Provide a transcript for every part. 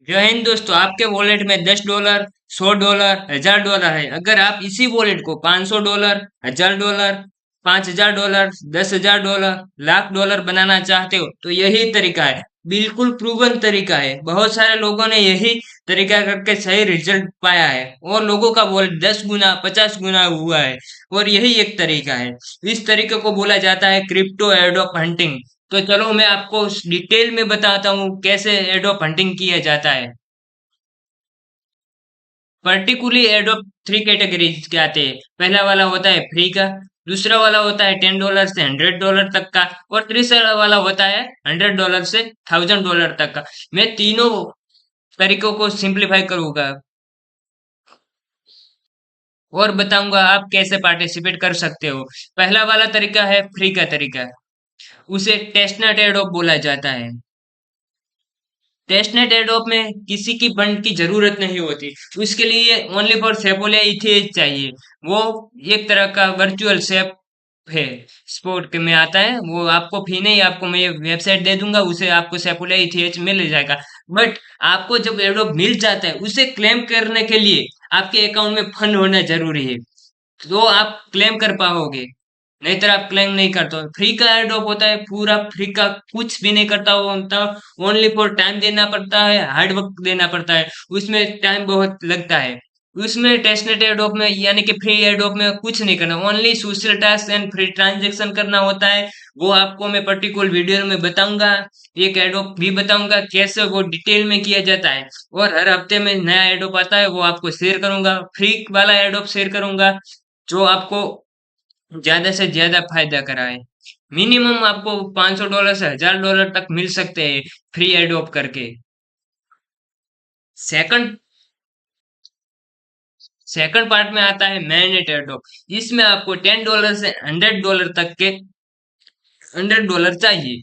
जय हिंद दोस्तों। आपके वॉलेट में $10, $100, $1000 है। अगर आप इसी वॉलेट को $500, $1000, $5000, $10,000, $1,00,000 बनाना चाहते हो तो यही तरीका है। बिल्कुल प्रूवन तरीका है। बहुत सारे लोगों ने यही तरीका करके सही रिजल्ट पाया है और लोगों का वॉलेट 10 गुना 50 गुना हुआ है। और यही एक तरीका है। इस तरीके को बोला जाता है क्रिप्टो एडोप हंटिंग। तो चलो मैं आपको डिटेल में बताता हूँ कैसे एडोप हंटिंग किया जाता है। पर्टिकुलरली एडोप थ्री कैटेगरीज के आते हैं। पहला वाला होता है फ्री का, दूसरा वाला होता है $10 से $100 तक का, और तीसरा वाला होता है $100 से $1000 तक का। मैं तीनों तरीकों को सिंप्लीफाई करूंगा और बताऊंगा आप कैसे पार्टिसिपेट कर सकते हो। पहला वाला तरीका है फ्री का तरीका। उसे टेस्टनेट एडोप बोला जाता है। टेस्टनेट एडोप में किसी की फंड की जरूरत नहीं होती। उसके लिए ओनली फॉर सेपोलिया इथेज चाहिए। वो एक तरह का वर्चुअल सेप है। स्पोर्ट के में आता है वो। आपको फी नहीं, आपको मैं वेबसाइट दे दूंगा, उसे आपको सेपोलिया इथेच मिल जाएगा। बट आपको जब एडोप मिल जाता है उसे क्लेम करने के लिए आपके अकाउंट में फंड होना जरूरी है। तो आप क्लेम कर पाओगे, नहीं तो आप क्लेम नहीं करते हो। फ्री का एयरड्रॉप होता है पूरा फ्री का, कुछ भी नहीं करता वो होता। ओनली फॉर टाइम देना पड़ता है, हार्ड वर्क देना पड़ता है। उसमें टाइम बहुत लगता है। उसमें टेस्टनेट एयरड्रॉप में यानी कि फ्री एयरड्रॉप में कुछ नहीं करना, only social task and free transaction करना होता है। वो आपको मैं पर्टिकुलर वीडियो में बताऊंगा। एक एयरड्रॉप भी बताऊंगा कैसे वो डिटेल में किया जाता है। और हर हफ्ते में नया एयरड्रॉप आता है वो आपको शेयर करूंगा। फ्री वाला एयरड्रॉप शेयर करूंगा जो आपको ज्यादा से ज्यादा फायदा कराए। मिनिमम आपको $500 से $1000 तक मिल सकते हैं फ्री एडोप करके। सेकंड सेकंड पार्ट में आता है मैनेट एडोप। इसमें आपको $10 से $100 तक के $100 चाहिए।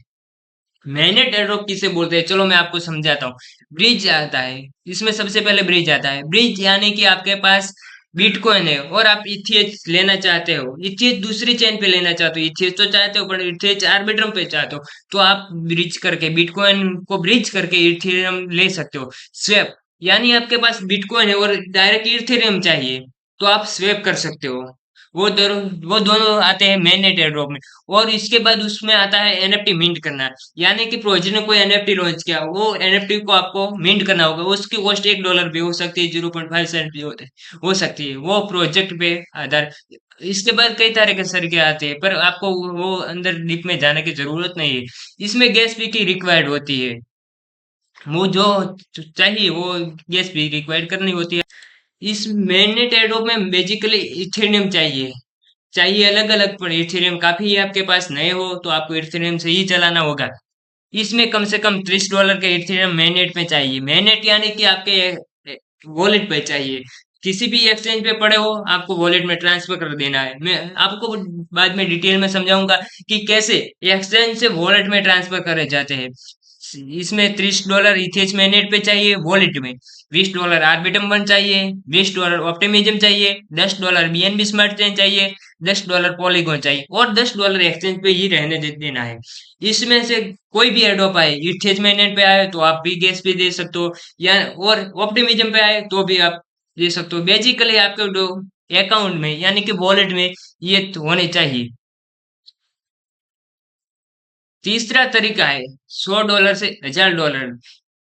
मैनेट एडोप किसे बोलते हैं चलो मैं आपको समझाता हूँ। ब्रिज आता है। इसमें सबसे पहले ब्रिज आता है। ब्रिज यानी कि आपके पास बिटकॉइन है और आप इथेच लेना चाहते हो, इथेच दूसरी चेन पे लेना चाहते हो। इथेच तो चाहते हो पर इथेच आर्बिट्रम पे चाहते हो, तो आप ब्रिज करके बिटकॉइन को ब्रिज करके इथेरियम ले सकते हो। स्वेप यानी आपके पास बिटकॉइन है और डायरेक्ट इथेरियम चाहिए तो आप स्वेप कर सकते हो। वो दोनों वो दोनों आते हैं मेननेट एयरड्रॉप में। और इसके बाद उसमें आता है एनएफटी मिंट करना। यानी कि प्रोजेक्ट ने कोई एनएफटी लॉन्च किया, वो एनएफटी को आपको मिंट करना होगा। उसकी कॉस्ट $1 भी हो सकती है, 0.5 सेंट भी हो सकती है, वो प्रोजेक्ट पे आधार। इसके बाद कई तरह के तरीके आते हैं पर आपको वो अंदर डीप में जाने की जरूरत नहीं है। इसमें गैस फी की रिक्वायर्ड होती है। वो जो चाहिए वो गैस फी रिक्वायर्ड करनी होती है। इस मेननेट एडोब में बेसिकली इथेरियम चाहिए। चाहिए अलग अलग, पर इथेरियम काफी है आपके पास नए हो तो आपको इथेरियम से ही चलाना होगा। इसमें कम से कम $30 के इथेरियम मेननेट में चाहिए। मेननेट यानी कि आपके वॉलेट पे चाहिए। किसी भी एक्सचेंज पे पड़े हो आपको वॉलेट में ट्रांसफर कर देना है। मैं आपको बाद में डिटेल में समझाऊंगा कि कैसे एक्सचेंज से वॉलेट में ट्रांसफर करे जाते हैं। इसमें $30 इथेच मेननेट पे चाहिए वॉलेट में, $20 आर्बिटम वन चाहिए, $20 ऑप्टिमिज्म चाहिए, $10 बीएनबी स्मार्ट चेन चाहिए, $10 पॉलीगॉन चाहिए और $10 एक्सचेंज पे ही रहने देना है। इसमें से कोई भी एडोप आए, इथेच मेननेट पे आए तो आप भी गैस भी दे सकते हो, या और ऑप्टिमिज्म पे आए तो भी आप दे सकते हो। बेसिकली आपके अकाउंट में यानी कि वॉलेट में ये तो होने चाहिए। तीसरा तरीका है $100 से $1000,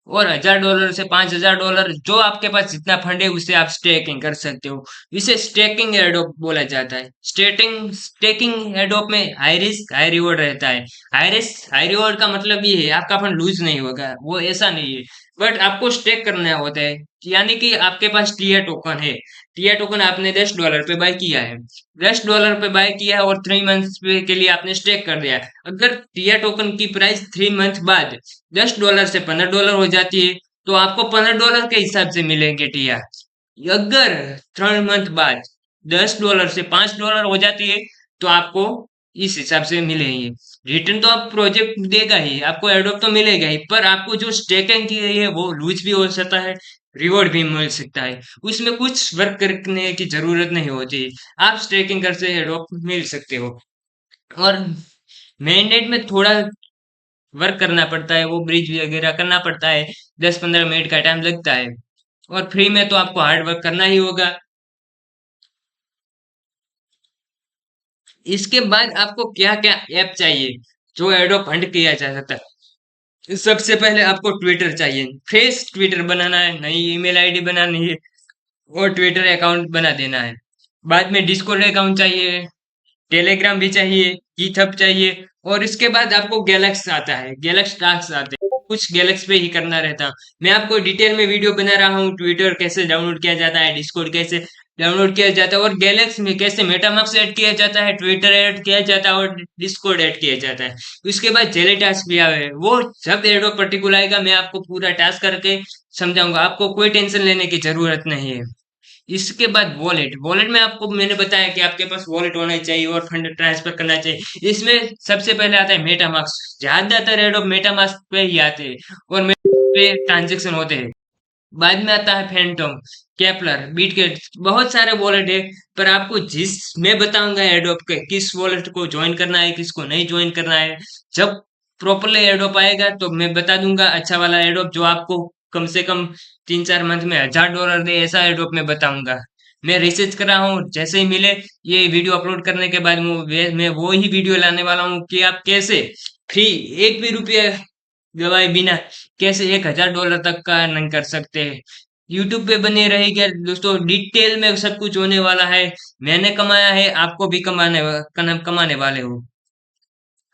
और $1000 से $5000, जो आपके पास जितना फंड है उसे आप स्टेकिंग कर सकते हो। इसे स्टेकिंग एडोप बोला जाता है। स्टेकिंग एडोप में हाई रिस्क हाई रिवॉर्ड रहता है। हाई रिस्क हाई रिवॉर्ड का मतलब ये है आपका फंड लूज नहीं होगा, वो ऐसा नहीं है। बट आपको स्टेक करना होता है। यानी कि आपके पास टीयर टोकन है। टीयर टोकन आपने $10 पे बाय किया है। $10 पे बाय किया है और 3 मंथ्स के लिए आपने स्टेक कर दिया है। अगर टीयर टोकन की प्राइस 3 मंथ बाद $10 से $15 हो जाती है तो आपको $15 के हिसाब से मिलेंगे टीआर। अगर 3 मंथ बाद $10 से $5 हो जाती है तो आपको इस हिसाब से मिलेंगे। रिटर्न तो आप प्रोजेक्ट देगा ही, आपको एडोप तो मिलेगा ही, पर आपको जो स्टेकिंग की गई है वो लूज भी हो सकता है, रिवॉर्ड भी मिल सकता है। उसमें कुछ वर्क करने की जरूरत नहीं होती। आप स्टेकिंग करके एडोप मिल सकते हो। और मैंडेट में थोड़ा वर्क करना पड़ता है, वो ब्रिज वगैरह करना पड़ता है, 10-15 मिनट का टाइम लगता है। और फ्री में तो आपको हार्ड वर्क करना ही होगा। इसके बाद आपको क्या क्या ऐप चाहिए जो एडोब फंड किया जा सकता है। सबसे पहले आपको ट्विटर चाहिए, फ्रेश ट्विटर बनाना है, नई ईमेल आईडी बनानी है और ट्विटर अकाउंट बना देना है। बाद में डिस्कॉर्ड अकाउंट चाहिए, टेलीग्राम भी चाहिए, गीथअप चाहिए, और इसके बाद आपको गैलेक्स आता है, गैलेक्स टास्क आते हैं, कुछ गैलेक्स पे ही करना रहता है। मैं आपको डिटेल में वीडियो बना रहा हूँ, ट्विटर कैसे डाउनलोड किया जाता है, डिस्कॉर्ड कैसे डाउनलोड किया जाता है, और गैलेक्स में कैसे मेटामास्क ऐड किया जाता है, ट्विटर ऐड किया जाता है और डिस्कॉर्ड ऐड किया जाता है। उसके बाद जेले टास्क भी आए हैं, वो जब एडो पर्टिकुलर आएगा मैं आपको पूरा टास्क करके समझाऊंगा, आपको कोई टेंशन लेने की जरूरत नहीं है। इसके बाद वॉलेट, वॉलेट में आपको मैंने बताया कि आपके पास वॉलेट होना चाहिए और फंड ट्रांसफर करना चाहिए। इसमें सबसे पहले आता है मेटामास्क, ज्यादातर एडोब मेटामास्क पे ही आते हैं और पे ट्रांजेक्शन होते हैं। बाद में आता है फैंटम, केपलर, बिटगेट, बहुत सारे वॉलेट है। पर आपको जिस मैं बताऊंगा एडोब के किस वॉलेट को ज्वाइन करना है, किसको नहीं ज्वाइन करना है, जब प्रॉपरली एडोब आएगा तो मैं बता दूंगा अच्छा वाला एडोब जो आपको कम से कम 3-4 मंथ में $1000 दे, ऐसा एडोब मैं बताऊंगा। मैं रिसर्च कर रहा हूँ, जैसे ही मिले ये वीडियो अपलोड करने के बाद मैं वो ही वीडियो लाने वाला हूँ कि आप कैसे फ्री, एक भी रुपया गवाए बिना कैसे $1000 तक का अर्निंग कर सकते हैं। यूट्यूब पे बने रहेगा दोस्तों, डिटेल में सब कुछ होने वाला है। मैंने कमाया है, आपको भी कमाने वाले हो।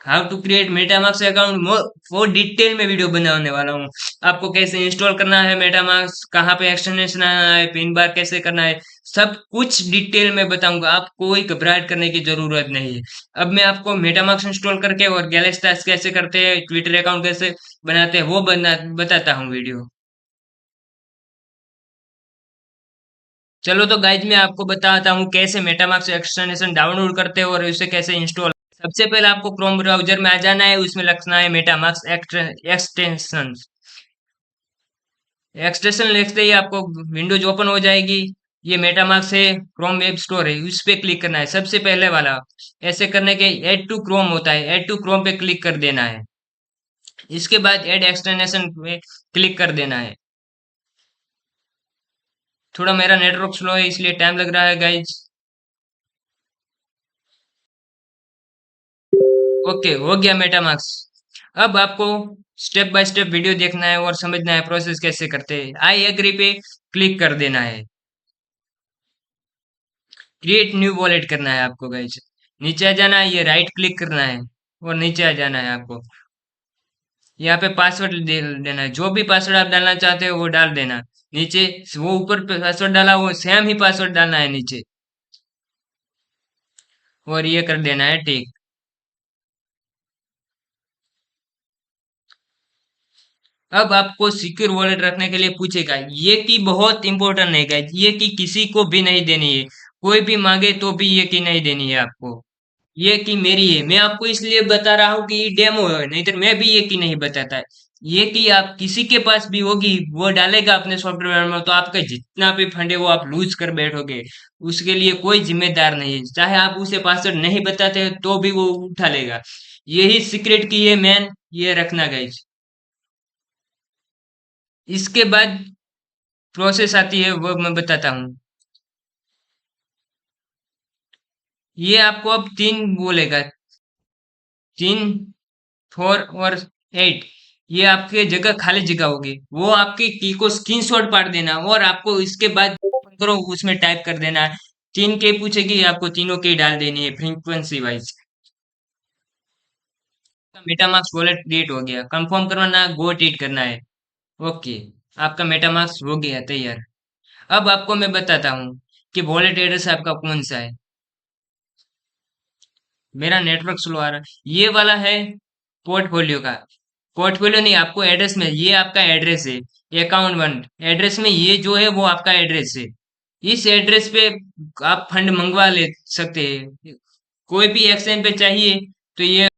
How to create MetaMask account, वो डिटेल में वीडियो बनाने वाला हूँ। आपको कैसे इंस्टॉल करना है मेटामास्क, कहाँ पे एक्सटेंशन आना है, पिन बार कैसे करना है, सब कुछ डिटेल में बताऊंगा। आपको कोई घबराहट करने की जरूरत नहीं है। अब मैं आपको मेटामास्क इंस्टॉल करके और गैलेक्सी टास्क कैसे करते हैं, ट्विटर अकाउंट कैसे बनाते हैं वो बताता हूँ वीडियो। चलो तो गाइज मैं आपको बताता हूँ कैसे मेटामास्क एक्सटेंशन डाउनलोड करते हैं और उसे कैसे इंस्टॉल। सबसे पहले आपको क्रोम ब्राउजर में आ जाना है, उसमें लिखना है मेटामास्क एक्सटेंशन। एक्सटेंशन लिखते ही आपको विंडोज ओपन हो जाएगी। ये मेटामास्क है, क्रोम वेब स्टोर है, उस पे क्लिक करना है सबसे पहले वाला। ऐसे करने के ऐड टू क्रोम होता है, ऐड टू क्रोम पे क्लिक कर देना है। इसके बाद ऐड एक्सटेंशन पे क्लिक कर देना है। थोड़ा मेरा नेटवर्क स्लो है इसलिए टाइम लग रहा है गाइज। ओके, हो गया मेटामास्क। अब आपको स्टेप बाय स्टेप वीडियो देखना है और समझना है प्रोसेस कैसे करते हैं। आई एग्री पे क्लिक कर देना है। क्रिएट न्यू वॉलेट करना है आपको गाइज। नीचे आ जाना है, ये राइट क्लिक करना है और नीचे आ जाना है आपको। यहाँ पे पासवर्ड देना है, जो भी पासवर्ड आप डालना चाहते हो वो डाल देना। नीचे वो ऊपर पासवर्ड डाला वो सेम ही पासवर्ड डालना है नीचे, और ये कर देना है ठीक। अब आपको सिक्योर वॉलेट रखने के लिए पूछेगा, ये की बहुत इंपॉर्टेंट है गाइस, ये की किसी को भी नहीं देनी है। कोई भी मांगे तो भी ये की नहीं देनी है आपको। ये की मेरी है, मैं आपको इसलिए बता रहा हूँ कि ये डेमो है, नहीं तो मैं भी ये की नहीं बताता है। ये की आप किसी के पास भी होगी वो डालेगा अपने सॉफ्टवेयर में, तो आपका जितना भी फंड है वो आप लूज कर बैठोगे। उसके लिए कोई जिम्मेदार नहीं है, चाहे आप उसे पासवर्ड नहीं बताते तो भी वो उठा लेगा। यही सीक्रेट की है मैन, ये रखना गाइस। इसके बाद प्रोसेस आती है वो मैं बताता हूँ। ये आपको अब तीन बोलेगा, 3, 4 और 8। ये आपके जगह खाली जगह होगी, वो आपकी की को स्क्रीनशॉट पाड़ देना और आपको इसके बाद open करो उसमें टाइप कर देना है। 3 के पूछेगी, आपको तीनों के डाल देनी है frequency wise. MetaMask wallet create हो गया, कंफर्म करवाना, गो टीट करना है। ओके, आपका मेटामास्क हो गया तैयार। अब आपको मैं बताता हूँ कि वॉलेट एड्रेस आपका कौन सा है। मेरा नेटवर्क स्लो आ रहा है, ये वाला है पोर्टफोलियो का। पोर्टफोलियो नहीं, आपको एड्रेस में ये आपका एड्रेस है, अकाउंट 1 एड्रेस में ये जो है वो आपका एड्रेस है। इस एड्रेस पे आप फंड मंगवा ले सकते हैं। कोई भी एक्सचेंज पे चाहिए तो ये